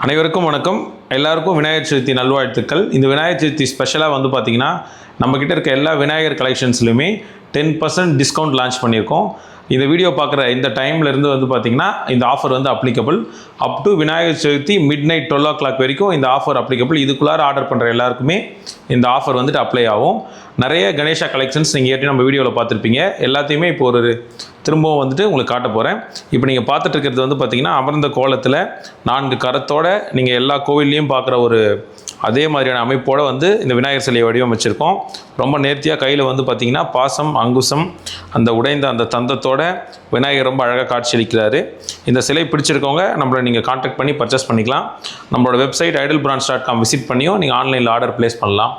அனைவருக்கும் வணக்கம். எல்லாருக்கும் விநாயகர் சதுர்த்தி நல்வாழ்த்துக்கள். இந்த விநாயகர் சதுர்த்தி ஸ்பெஷலாக வந்து பார்த்திங்கன்னா நம்மக்கிட்ட இருக்க எல்லா விநாயகர் கலெக்ஷன்ஸ்லையுமே 10% டிஸ்கவுண்ட் லான்ச் பண்ணியிருக்கோம். இந்த வீடியோ பார்க்குற இந்த டைம்லேருந்து வந்து பார்த்திங்கன்னா இந்த ஆஃபர் வந்து applicable. Up to Vinayagar Chaturthi mid night 12 o'clock வரைக்கும் இந்த ஆஃபர் அப்ளிகபிள். இதுக்குள்ளார ஆர்டர் பண்ணுற எல்லாருக்குமே இந்த ஆஃபர் வந்துட்டு அப்ளை ஆகும். நிறைய கணேஷா கலெக்ஷன்ஸ் நீங்கள் ஏற்கனவே நம்ம வீடியோவில் பார்த்துருப்பீங்க. எல்லாத்தையுமே இப்போ ஒரு திரும்பவும் வந்துட்டு உங்களுக்கு காட்ட போகிறேன். இப்போ நீங்கள் பார்த்துட்டு இருக்கிறது வந்து பார்த்திங்கன்னா அமர்ந்த கோலத்தில் 4 கரத்தோட நீங்கள் எல்லா கோவில்லையும் பார்க்குற ஒரு அதே மாதிரியான அமைப்போடு வந்து இந்த விநாயகர் சிலையை வடிவமைச்சிருக்கோம். ரொம்ப நேர்த்தியாக கையில் வந்து பார்த்திங்கன்னா பாசம் அங்குசம் அந்த உடைந்த அந்த தந்தத்தோட விநாயகர் ரொம்ப அழகாக காட்சியளிக்கிறாரு. இந்த சிலை பிடிச்சிருக்கவங்க நம்மளை நீங்கள் கான்டாக்ட் பண்ணி பர்ச்சேஸ் பண்ணிக்கலாம். நம்மளோட வெப்சைட் idolbrands.com விசிட் பண்ணியும் நீங்கள் ஆன்லைனில் ஆர்டர் ப்ளேஸ் பண்ணலாம்.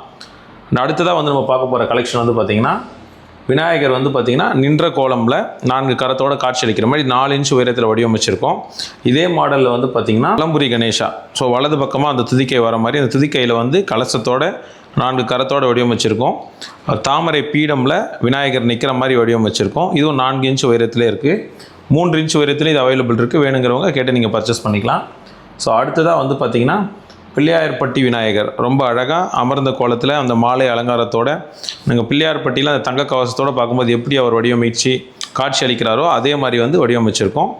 அடுத்ததாக வந்து நம்ம பார்க்க போகிற கலெக்ஷன் வந்து பார்த்திங்கன்னா விநாயகர் வந்து பார்த்திங்கன்னா நின்ற கோலமில் 4 கரத்தோட காட்சியளிக்கிற மாதிரி 4 இன்ச் உயரத்தில் வடிவமைச்சிருக்கோம். இதே மாடலில் வந்து பார்த்திங்கன்னா வலம்புரி கணேஷா, ஸோ வலது பக்கமாக அந்த துதிக்கை வர மாதிரி அந்த துதிக்கையில் வந்து கலசத்தோட 4 கரத்தோடு வடிவமைச்சிருக்கோம். தாமரை பீடமில் விநாயகர் நிற்கிற மாதிரி வடிவமைச்சிருக்கோம். இதுவும் 4 இன்ச் உயரத்திலே இருக்குது. 3 இன்ச் உயரத்துலேயும் இது அவைலபிள் இருக்குது. வேணுங்கிறவங்க கேட்டு நீங்கள் பர்ச்சேஸ் பண்ணிக்கலாம். ஸோ அடுத்ததாக வந்து பார்த்திங்கன்னா பிள்ளையார்பட்டி விநாயகர் ரொம்ப அழகாக அமர்ந்த கோலத்தில் அந்த மாலை அலங்காரத்தோடு நாங்கள் பிள்ளையார்பட்டியில் அந்த தங்க கவசத்தோடு பார்க்கும்போது எப்படி அவர் வடிவமைச்சு காட்சி அளிக்கிறாரோ அதே மாதிரி வந்து வடிவமைச்சிருக்கோம்.